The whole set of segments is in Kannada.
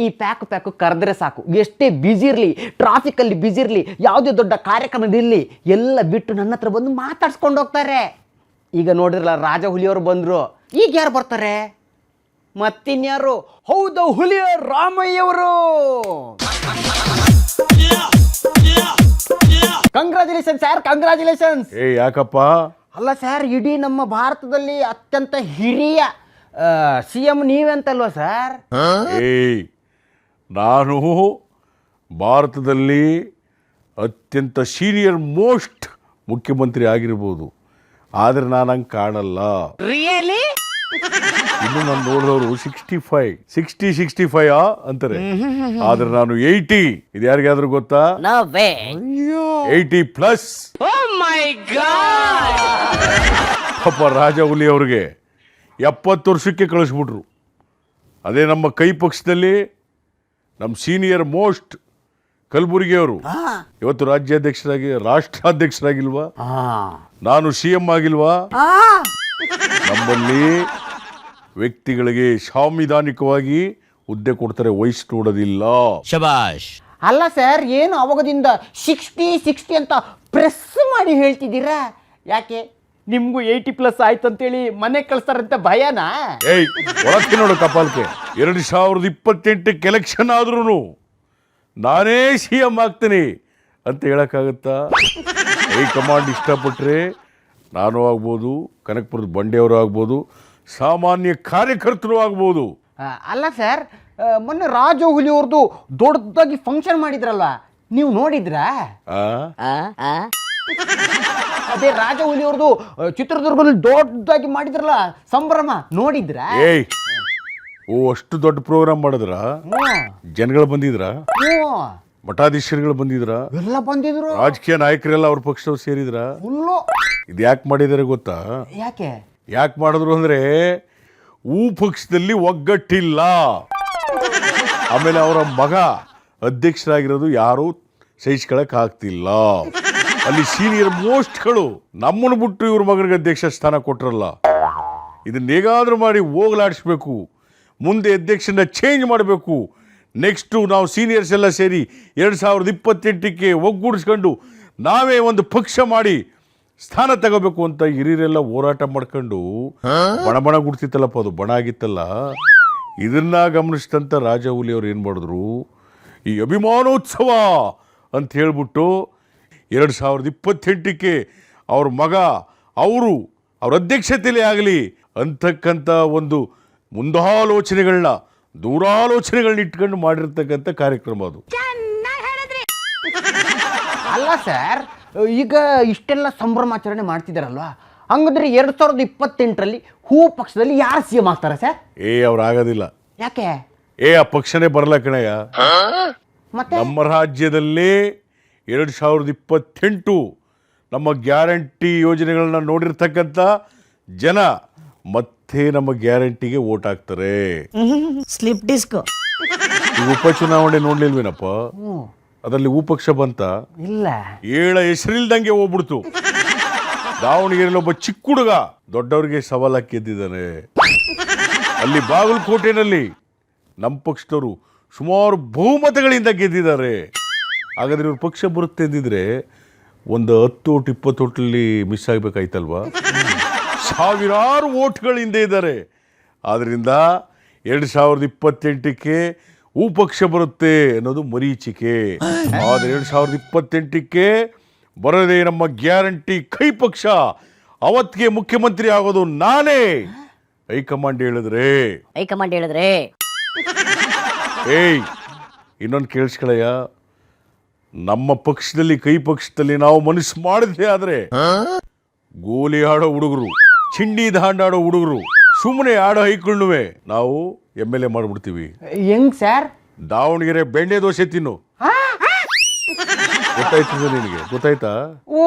ಈ ಪ್ಯಾಕು ಕರೆದ್ರೆ ಸಾಕು, ಎಷ್ಟೇ ಬ್ಯುಸಿ ಇರಲಿ, ಟ್ರಾಫಿಕಲ್ಲಿ ಬ್ಯುಸಿ ಇರಲಿ, ಯಾವುದೇ ದೊಡ್ಡ ಕಾರ್ಯಕ್ರಮದಿರಲಿ, ಎಲ್ಲ ಬಿಟ್ಟು ನನ್ನ ಹತ್ರ ಬಂದು ಮಾತಾಡ್ಸ್ಕೊಂಡು ಹೋಗ್ತಾರೆ. ಈಗ ನೋಡಿರಲ್ಲ, ರಾಜ ಹುಲಿಯವರು ಬಂದರು. ಈಗ ಯಾರು ಬರ್ತಾರೆ? ಮತ್ತಿನ್ಯಾರು? ಹೌದು, ಹುಲಿಯ ರಾಮಯ್ಯವರು. Congratulation sir, congratulations. ಯಾಕಪ್ಪ? ಅಲ್ಲ ಸರ್, ಇಡೀ ನಮ್ಮ ಭಾರತದಲ್ಲಿ ಅತ್ಯಂತ ಹಿರಿಯ CM ನೀವೆಂತಲ್ವಾ ಸರ್? ನಾನು ಭಾರತದಲ್ಲಿ ಅತ್ಯಂತ ಸೀನಿಯರ್ ಮೋಸ್ಟ್ ಮುಖ್ಯಮಂತ್ರಿ ಆಗಿರ್ಬೋದು, ಆದರೆ ನಾನು ಹಂಗೆ ಕಾಣಲ್ಲ. ರಿಯಲಿ? ಇನ್ನು ನಾನು ನೋಡಿದವರು 65 ಅಂತಾರೆ, ಆದ್ರೆ ನಾನು 80. ಇದು ಯಾರಿಗಾದ್ರೂ ಗೊತ್ತಾ? 80+. ಪಾಪ ರಾಜ ಹುಲಿ ಅವ್ರಿಗೆ 70 ವರ್ಷಕ್ಕೆ ಕಳಿಸ್ಬಿಟ್ರು. ಅದೇ ನಮ್ಮ ಕೈ ಪಕ್ಷದಲ್ಲಿ ನಮ್ಮ ಸೀನಿಯರ್ ಮೋಸ್ಟ್ ಕಲಬುರ್ಗಿ ಅವರು ಇವತ್ತು ರಾಷ್ಟ್ರಾಧ್ಯಕ್ಷರಾಗಿಲ್ವಾ? ನಾನು CM ಆಗಿಲ್ವಾ? ನಮ್ಮಲ್ಲಿ ವ್ಯಕ್ತಿಗಳಿಗೆ ಸಾಂವಿಧಾನಿಕವಾಗಿ ಹುದ್ದೆ ಕೊಡ್ತಾರೆ, ವಯಸ್ಸು ನೋಡೋದಿಲ್ಲ. ಶಬಾಷ್. ಅಲ್ಲ ಸರ್, ಏನು ಅವಾಗದಿಂದ 60 ಅಂತ ಪ್ರೆಸ್ ಮಾಡಿ ಹೇಳ್ತಿದ್ದೀರಾ? ಯಾಕೆ ನಿಮ್ಗೂ 80+ ಆಯ್ತು ಅಂತೇಳಿ ಮನೆ ಕಳಿಸ್ತಾರಂತ ಭಯನಾ? ಒಳಕ್ಕೆ ನೋಡು ಕಪಾಲ್ಕೆ, 2028 ಎಲೆಕ್ಷನ್ ಆದ್ರೂ ನಾನೇ CM ಆಗ್ತೀನಿ ಅಂತ ಹೇಳಕ್ಕಾಗತ್ತಾ? ಹೈಕಮಾಂಡ್ ಇಷ್ಟಪಟ್ರೆ ನಾನು ಆಗ್ಬೋದು, ಕನಕಪುರದ ಬಂಡೆಯವರು ಆಗ್ಬೋದು, ಸಾಮಾನ್ಯ ಕಾರ್ಯಕರ್ತರು ಆಗ್ಬೋದು. ಅಲ್ಲ ಸರ್, ಮೊನ್ನೆ ರಾಜ ಹುಲಿಯವ್ರದ್ದು ದೊಡ್ಡದಾಗಿ ಫಂಕ್ಷನ್ ಮಾಡಿದ್ರಲ್ವಾ, ನೀವು ನೋಡಿದ್ರಾ? ಅದೇ ರಾಜ ಹುಲಿಯವ್ರದ್ದು ಚಿತ್ರದುರ್ಗದಲ್ಲಿ ದೊಡ್ಡದಾಗಿ ಮಾಡಿದ್ರಲ್ಲ ಸಂಭ್ರಮ, ನೋಡಿದ್ರಾ? ಅಷ್ಟು ದೊಡ್ಡ ಪ್ರೋಗ್ರಾಮ್ ಮಾಡಿದ್ರ? ಜನಗಳು ಬಂದಿದ್ರ? ಮಠಾಧೀಶರುಗಳು ಬಂದಿದ್ರ? ಎಲ್ಲ ಬಂದಿದ್ರು. ರಾಜಕೀಯ ನಾಯಕರೆಲ್ಲ ಅವ್ರ ಪಕ್ಷದವ್ರು ಸೇರಿದ್ರ? ಇದು ಯಾಕೆ ಮಾಡಿದಾರೆ ಗೊತ್ತಾ? ಯಾಕೆ ಮಾಡಿದ್ರು ಅಂದ್ರೆ ಪಕ್ಷದಲ್ಲಿ ಒಗ್ಗಟ್ಟಿಲ್ಲ. ಆಮೇಲೆ ಅವರ ಮಗ ಅಧ್ಯಕ್ಷರಾಗಿರೋದು ಯಾರು ಸಹಿಸ್ಕೊಳಕ್ ಆಗ್ತಿಲ್ಲ. ಅಲ್ಲಿ ಸೀನಿಯರ್ ಮೋಸ್ಟ್ಗಳು ನಮ್ಮನ್ನು ಬಿಟ್ಟು ಇವ್ರ ಮಗನಿಗೆ ಅಧ್ಯಕ್ಷ ಸ್ಥಾನ ಕೊಟ್ರಲ್ಲ, ಇದನ್ನ ಹೇಗಾದ್ರೂ ಮಾಡಿ ಹೋಗ್ಲಾಡಿಸ್ಬೇಕು, ಮುಂದೆ ಅಧ್ಯಕ್ಷನ ಚೇಂಜ್ ಮಾಡಬೇಕು. ನೆಕ್ಸ್ಟು ನಾವು ಸೀನಿಯರ್ಸ್ ಎಲ್ಲ ಸೇರಿ 2028ಕ್ಕೆ ಒಗ್ಗೂಡಿಸ್ಕೊಂಡು ನಾವೇ ಒಂದು ಪಕ್ಷ ಮಾಡಿ ಸ್ಥಾನ ತಗೋಬೇಕು ಅಂತ ಹಿರಿಯರೆಲ್ಲ ಹೋರಾಟ ಮಾಡ್ಕೊಂಡು ಬಣ ಗುಡ್ತಿತ್ತಲ್ಲಪ್ಪ, ಅದು ಬಣ ಆಗಿತ್ತಲ್ಲ. ಇದನ್ನ ಗಮನಿಸಿದಂಥ ರಾಜ ಹುಲಿ ಅವ್ರು ಏನು ಮಾಡಿದ್ರು, ಈ ಅಭಿಮಾನೋತ್ಸವ ಅಂತ ಹೇಳ್ಬಿಟ್ಟು 2028ಕ್ಕೆ ಅವ್ರ ಮಗ ಅವ್ರ ಅಧ್ಯಕ್ಷತೆಯಲ್ಲೇ ಆಗಲಿ ಅಂತಕ್ಕಂಥ ಒಂದು ಮುಂದಾಲೋಚನೆಗಳನ್ನ ದೂರಾಲೋಚನೆಗಳನ್ನ ಇಟ್ಕೊಂಡು ಮಾಡಿರ್ತಕ್ಕಂಥ ಕಾರ್ಯಕ್ರಮ ಅದು. ಅಲ್ಲ ಸರ್, ಈಗ ಇಷ್ಟೆಲ್ಲ ಸಂಭ್ರಮಾಚರಣೆ ಮಾಡ್ತಿದಾರಲ್ವಾ, ಹಂಗಂದ್ರೆ 2028ರಲ್ಲಿ ಪಕ್ಷದಲ್ಲಿ ಯಾರು CM ಆಗ್ತಾರೆ ಸರ್? ಅವ್ರು ಆಗೋದಿಲ್ಲ. ಯಾಕೆ? ಆ ಪಕ್ಷನೇ ಬರಲ್ಲ ಕಣಯ್ಯ. ಮತ್ತೆ ನಮ್ಮ ರಾಜ್ಯದಲ್ಲಿ 2028 ನಮ್ಮ ಗ್ಯಾರಂಟಿ ಯೋಜನೆಗಳನ್ನ ನೋಡಿರ್ತಕ್ಕಂಥ ಜನ ಮತ್ತೆ ನಮ್ಮ ಗ್ಯಾರಂಟಿಗೆ ವೋಟ್ ಹಾಕ್ತಾರೆ. Slip disc. ಈ ಉಪಚುನಾವಣೆ ನೋಡ್ಲಿಲ್ವೇನಪ್ಪ? ಅದರಲ್ಲಿ ಪಕ್ಷ ಬಂತ? ಇಲ್ಲ. ಹೆಸರಿಲ್ದಂಗೆ ಹೋಗ್ಬಿಡ್ತು. ದಾವಣಗೆರೆಯಲ್ಲಿ ಒಬ್ಬ ಚಿಕ್ಕ ಹುಡುಗ ದೊಡ್ಡವ್ರಿಗೆ ಸವಾಲಾಗಿ ಗೆದ್ದಿದ್ದಾನೆ. ಅಲ್ಲಿ ಬಾಗಲಕೋಟೆನಲ್ಲಿ ನಮ್ಮ ಪಕ್ಷದವರು ಸುಮಾರು ಬಹುಮತಗಳಿಂದ ಗೆದ್ದಿದ್ದಾರೆ. ಹಾಗಾದ್ರೆ ಇವ್ರ ಪಕ್ಷ ಬರುತ್ತೆ ಅಂದಿದ್ರೆ ಒಂದು 10 ಓಟ್ 20 ಓಟಲ್ಲಿ ಮಿಸ್ ಆಗ್ಬೇಕಾಯ್ತಲ್ವಾ? ಸಾವಿರಾರು ಓಟ್ಗಳಿಂದ ಇದ್ದಾರೆ. ಆದ್ರಿಂದ 2028ಕ್ಕೆ ಪಕ್ಷ ಬರುತ್ತೆ ಅನ್ನೋದು ಮರೀಚಿಕೆ. ಆದ್ರೆ 2028ಕ್ಕೆ ಬರೋದೇ ನಮ್ಮ ಗ್ಯಾರಂಟಿ ಕೈ ಪಕ್ಷ. ಅವತ್ತಿಗೆ ಮುಖ್ಯಮಂತ್ರಿ ಆಗೋದು ನಾನೇ. ಹೈಕಮಾಂಡ್ ಹೇಳಿದ್ರೆ ಇನ್ನೊಂದು ಕೇಳಿಸ್ಕೊಳ್ಳಯ್ಯ, ನಮ್ಮ ಪಕ್ಷದಲ್ಲಿ ಕೈ ಪಕ್ಷದಲ್ಲಿ ನಾವು ಮನಸ್ಸು ಮಾಡಿದ್ರೆ ಆದ್ರೆ ಗೋಲಿ ಆಡೋ ಹುಡುಗರು, ಚಿಂಡಿ ದಾಂಡಾಡೋ ಹುಡುಗರು, ಸುಮ್ಮನೆ ಆಡೋ ಹೈಕೊಳ್ಳುವೆ ನಾವು MLA ಮಾಡ್ಬಿಡ್ತೀವಿ. ಹೆಂಗ್ ಸರ್? ದಾವಣಗೆರೆ ಬೆಣ್ಣೆ ದೋಸೆ ತಿನ್ನು. ಗೊತ್ತಾಯ್ತದ ನಿನಗೆ? ಗೊತ್ತಾಯ್ತಾ?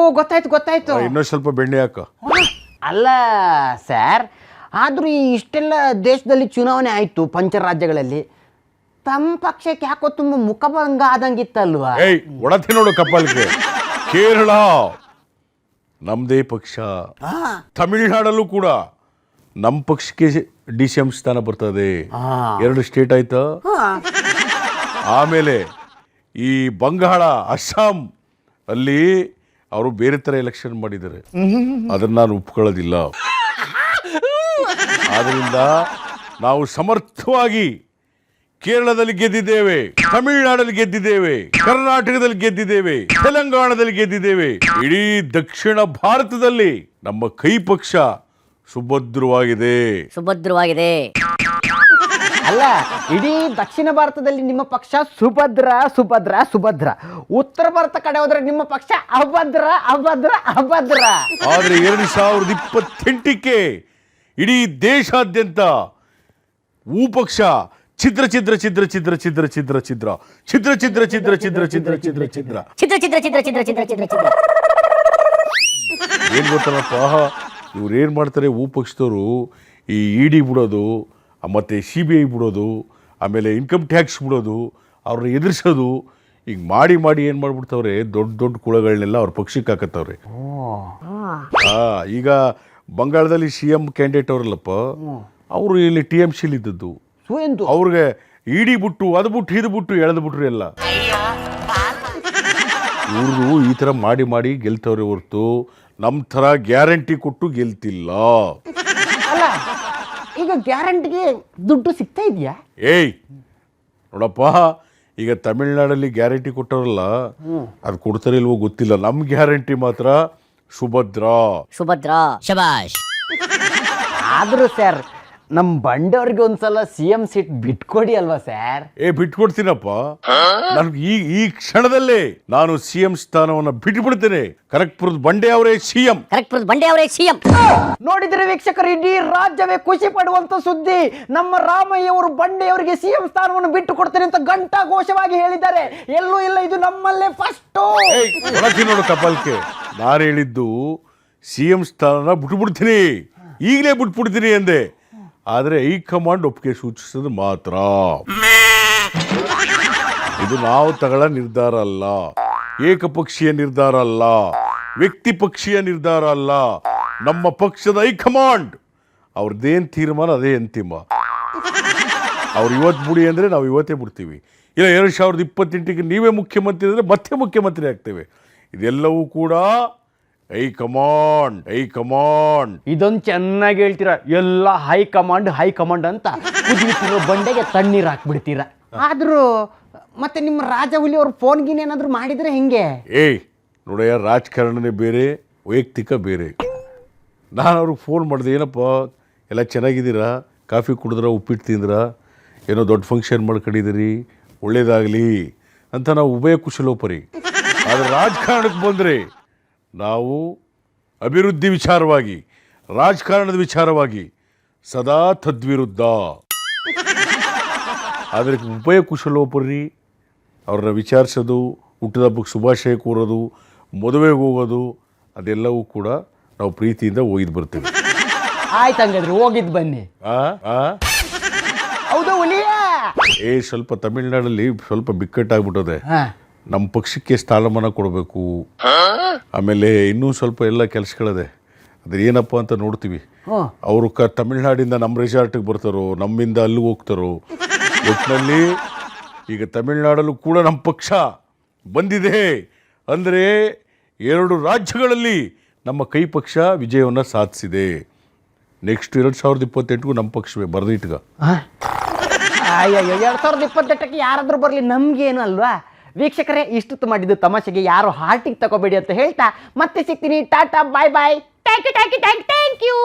ಗೊತ್ತಾಯ್ತು. ಇನ್ನೊಂದು ಸ್ವಲ್ಪ ಬೆಣ್ಣೆ ಹಾಕ. ಅಲ್ಲ ಸರ್, ಆದ್ರೂ ಇಷ್ಟೆಲ್ಲ ದೇಶದಲ್ಲಿ ಚುನಾವಣೆ ಆಯ್ತು ಪಂಚರಾಜ್ಯಗಳಲ್ಲಿ, ತಮ್ಮ ಪಕ್ಷಕ್ಕೆ ಯಾಕೋ ತುಂಬ ಮುಖಭಂಗ ಆದಂಗಿತ್ತಲ್ವಾ? ಒಡತಿ ನೋಡು ಕಪಾಲಿಕೆ. ಕೇರಳ ನಮ್ದೇ ಪಕ್ಷ, ತಮಿಳುನಾಡಲ್ಲೂ ಕೂಡ ನಮ್ಮ ಪಕ್ಷಕ್ಕೆ DCM ಸ್ಥಾನ ಬರ್ತದೆ. 2 ಸ್ಟೇಟ್ ಆಯ್ತಾ. ಆಮೇಲೆ ಈ ಬಂಗಾಳ, ಅಸ್ಸಾಂ ಅಲ್ಲಿ ಅವರು ಬೇರೆ ಥರ ಎಲೆಕ್ಷನ್ ಮಾಡಿದ್ದಾರೆ. ಅದನ್ನು ನಾನು ಒಪ್ಕೊಳ್ಳೋದಿಲ್ಲ. ಆದ್ದರಿಂದ ನಾವು ಸಮರ್ಥವಾಗಿ ಕೇರಳದಲ್ಲಿ ಗೆದ್ದಿದ್ದೇವೆ, ತಮಿಳುನಾಡಲ್ಲಿ ಗೆದ್ದಿದ್ದೇವೆ, ಕರ್ನಾಟಕದಲ್ಲಿ ಗೆದ್ದಿದ್ದೇವೆ, ತೆಲಂಗಾಣದಲ್ಲಿ ಗೆದ್ದಿದ್ದೇವೆ. ಇಡೀ ದಕ್ಷಿಣ ಭಾರತದಲ್ಲಿ ನಮ್ಮ ಕೈ ಪಕ್ಷ ಸುಭದ್ರವಾಗಿದೆ. ಅಲ್ಲ, ಇಡೀ ದಕ್ಷಿಣ ಭಾರತದಲ್ಲಿ ನಿಮ್ಮ ಪಕ್ಷ ಸುಭದ್ರ. ಉತ್ತರ ಭಾರತ ಕಡೆ ಹೋದ್ರೆ ನಿಮ್ಮ ಪಕ್ಷ ಅಭದ್ರ. ಆದ್ರೆ 2028ಕ್ಕೆ ಇಡೀ ದೇಶಾದ್ಯಂತ ಪಕ್ಷ ಛಿದ್ರ ಏನ್ ಗೊತ್ತಲ್ಲಪ್ಪ, ಇವ್ರು ಏನ್ ಮಾಡ್ತಾರೆ ಪಕ್ಷದವರು, ಈ ED ಬಿಡೋದು, ಮತ್ತೆ CBI ಬಿಡೋದು, ಆಮೇಲೆ ಇನ್ಕಮ್ ಟ್ಯಾಕ್ಸ್ ಬಿಡೋದು, ಅವ್ರನ್ನ ಎದುರಿಸೋದು, ಈಗ ಮಾಡಿ ಏನು ಮಾಡ್ಬಿಡ್ತವ್ರೆ, ದೊಡ್ಡ ಕುಳಗಳನ್ನೆಲ್ಲ ಅವ್ರ ಪಕ್ಷಕ್ಕೆ ಹಾಕತ್ತವ್ರೆ. ಈಗ ಬಂಗಾಳದಲ್ಲಿ CM ಕ್ಯಾಂಡಿಡೇಟ್ ಅವರಲ್ಲಪ್ಪ, ಅವರು ಇಲ್ಲಿ TMCಲಿ ಇದ್ದದ್ದು. ಅವ್ರಿಗೆ ED ಬಿಟ್ಟು ಅದು ಬಿಟ್ಟು ಇದು ಬಿಟ್ಟು ಎಳೆದು ಬಿಟ್ರು ಎಲ್ಲ. ಇವರು ಈ ಥರ ಮಾಡಿ ಗೆಲ್ತವ್ರೆ ಹೊರತು ನಮ್ಮ ಥರ ಗ್ಯಾರಂಟಿ ಕೊಟ್ಟು ಗೆಲ್ತಿಲ್ಲ. ಅಲ್ಲ, ಈಗ ಗ್ಯಾರಂಟಿಗೆ ದುಡ್ಡು ಸಿಗ್ತಾ ಇದೆಯಾ? ನೋಡಪ್ಪ, ಈಗ ತಮಿಳ್ನಾಡಲ್ಲಿ ಗ್ಯಾರಂಟಿ ಕೊಟ್ಟವರಲ್ಲ, ಅದು ಕೊಡ್ತಾರೆ ಇಲ್ವೋ ಗೊತ್ತಿಲ್ಲ. ನಮ್ಮ ಗ್ಯಾರಂಟಿ ಮಾತ್ರ ಸುಭದ್ರ. ಶಬಾಷ್. ಆದ್ರೂ ಸರ್, ನಮ್ಮ ಬಂಡವ್ರಿಗೆ ಒಂದ್ಸಲ CM ಸೀಟ್ ಬಿಟ್ಕೊಡಿ ಅಲ್ವಾ ಸರ್? ಬಿಟ್ಕೊಡ್ತೀನಪ್ಪ. ನನ್ಗೆ ಈ ಕ್ಷಣದಲ್ಲೇ ನಾನು CM ಸ್ಥಾನವನ್ನು ಬಿಟ್ಬಿಡ್ತೇನೆ. ಕನಕಪುರದ ಬಂಡೆ ಅವರೇ CM. ನೋಡಿದ್ರೆ ವೀಕ್ಷಕರು, ಇಡೀ ರಾಜ್ಯವೇ ಖುಷಿ ಪಡುವಂತ ಸುದ್ದಿ. ನಮ್ಮ ರಾಮಯ್ಯವರು ಬಂಡೆಯವರಿಗೆ CM ಸ್ಥಾನವನ್ನು ಬಿಟ್ಟು ಕೊಡ್ತೇನೆ ಅಂತ ಘಂಟಾ ಘೋಷವಾಗಿ ಹೇಳಿದ್ದಾರೆ. ಎಲ್ಲೂ ಇಲ್ಲ, ಇದು ನಮ್ಮಲ್ಲೇ ಫಸ್ಟ್. ನೋಡು ಕಪಾಲ್ಕೆ, ನಾನು ಹೇಳಿದ್ದು CM ಸ್ಥಾನ ಬಿಟ್ಬಿಡ್ತೀನಿ, ಈಗಲೇ ಬಿಟ್ಬಿಡ್ತೀನಿ ಎಂದೆ. ಆದರೆ ಹೈಕಮಾಂಡ್ ಒಪ್ಪಿಗೆ ಸೂಚಿಸೋದು ಮಾತ್ರ. ಇದು ನಾವು ತಗೊಳ್ಳೋ ನಿರ್ಧಾರ ಅಲ್ಲ, ಏಕಪಕ್ಷೀಯ ನಿರ್ಧಾರ ಅಲ್ಲ, ವ್ಯಕ್ತಿ ಪಕ್ಷೀಯ ನಿರ್ಧಾರ ಅಲ್ಲ. ನಮ್ಮ ಪಕ್ಷದ ಹೈಕಮಾಂಡ್ ಅವ್ರದ್ದೇನು ತೀರ್ಮಾನ ಅದೇ ಅಂತಿಮ. ಅವ್ರು ಇವತ್ತು ಬಿಡಿ ಅಂದರೆ ನಾವು ಇವತ್ತೇ ಬಿಡ್ತೀವಿ. ಇಲ್ಲ 2028ಕ್ಕೆ ನೀವೇ ಮುಖ್ಯಮಂತ್ರಿ ಅಂದರೆ ಮತ್ತೆ ಮುಖ್ಯಮಂತ್ರಿ ಆಗ್ತೇವೆ. ಇದೆಲ್ಲವೂ ಕೂಡ ಹೈಕಮಾಂಡ್. ಇದೊಂದು ಚೆನ್ನಾಗಿ ಹೇಳ್ತೀರಾ, ಎಲ್ಲ ಹೈಕಮಾಂಡ್ ಅಂತ. ಕುದಿಯುತ್ತಿರೋ ಬಂಡೆಗೆ ತಣ್ಣೀರು ಹಾಕ್ಬಿಡ್ತೀರಾ. ಆದ್ರೂ ಮತ್ತೆ ನಿಮ್ಮ ರಾಜಹುಲಿ ಅವ್ರ ಫೋನ್ ಗೀನ್ ಏನಾದ್ರು ಮಾಡಿದ್ರೆ ಹೆಂಗೆ? ನೋಡಯ್ಯ, ರಾಜಕಾರಣನೇ ಬೇರೆ, ವೈಯಕ್ತಿಕ ಬೇರೆ. ನಾನು ಅವ್ರಿಗೆ ಫೋನ್ ಮಾಡಿದೆ, ಏನಪ್ಪ ಎಲ್ಲ ಚೆನ್ನಾಗಿದ್ದೀರಾ, ಕಾಫಿ ಕುಡಿದ್ರ, ಉಪ್ಪಿಟ್ಟು ತಿಂದ್ರ, ಏನೋ ದೊಡ್ಡ ಫಂಕ್ಷನ್ ಮಾಡ್ಕೊಂಡಿದ್ದೀರಿ, ಒಳ್ಳೇದಾಗಲಿ ಅಂತ ನಾವು ಉಭಯ ಕುಶಲೋಪರಿ. ಆದರೆ ರಾಜಕಾರಣಕ್ಕೆ ಬಂದರೆ ನಾವು ಅಭಿವೃದ್ಧಿ ವಿಚಾರವಾಗಿ, ರಾಜಕಾರಣದ ವಿಚಾರವಾಗಿ ಸದಾ ತದ್ವಿರುದ್ಧ. ಆದರೆ ಉಭಯ ಕುಶಲೋಪರಿ ಅವ್ರನ್ನ ವಿಚಾರಿಸೋದು, ಹುಟ್ಟಿದ ಹಬ್ಬಕ್ಕೆ ಶುಭಾಶಯ ಕೋರೋದು, ಮದುವೆಗೆ ಹೋಗೋದು, ಅದೆಲ್ಲವೂ ಕೂಡ ನಾವು ಪ್ರೀತಿಯಿಂದ ಹೋಗಿದ್ದು ಬರ್ತೀವಿ. ಆಯ್ತು, ಹಂಗಾದ್ರೆ ಹೋಗಿದ್ದು ಬನ್ನಿ. ಹೌದು ಹುಲಿಯ. ಸ್ವಲ್ಪ ತಮಿಳ್ನಾಡಲ್ಲಿ ಸ್ವಲ್ಪ ಬಿಕ್ಕಟ್ಟಾಗ್ಬಿಟ್ಟದೆ. ನಮ್ಮ ಪಕ್ಷಕ್ಕೆ ಸ್ಥಾನಮಾನ ಕೊಡಬೇಕು, ಆಮೇಲೆ ಇನ್ನೂ ಸ್ವಲ್ಪ ಎಲ್ಲ ಕೆಲಸಗಳಿದೆ. ಅದ್ರ ಏನಪ್ಪ ಅಂತ ನೋಡ್ತೀವಿ. ಅವರು ತಮಿಳ್ನಾಡಿಂದ ನಮ್ಮ ರೆಸಾರ್ಟಿಗೆ ಬರ್ತಾರೋ, ನಮ್ಮಿಂದ ಅಲ್ಲಿಗೆ ಹೋಗ್ತಾರೋ. ಒಟ್ಟಿನಲ್ಲಿ ಈಗ ತಮಿಳ್ನಾಡಲ್ಲೂ ಕೂಡ ನಮ್ಮ ಪಕ್ಷ ಬಂದಿದೆ ಅಂದರೆ 2 ರಾಜ್ಯಗಳಲ್ಲಿ ನಮ್ಮ ಕೈ ಪಕ್ಷ ವಿಜಯವನ್ನು ಸಾಧಿಸಿದೆ. ನೆಕ್ಸ್ಟ್ 2028ಗೂ ನಮ್ಮ ಪಕ್ಷವೇ ಬರೆದಿಟ್ಗ. 2028ಕ್ಕೆ ಯಾರಾದ್ರೂ ಬರಲಿ, ನಮ್ಗೇನು ಅಲ್ವಾ? ವೀಕ್ಷಕರೇ, ಇಷ್ಟು ಮಾಡಿದ್ದು ತಮಾಷೆಗೆ, ಯಾರು ಹಾರ್ಟಿಗೆ ತಗೋಬೇಡಿ ಅಂತ ಹೇಳ್ತಾ ಮತ್ತೆ ಸಿಗ್ತೀನಿ. Tata, bye bye. Thank you.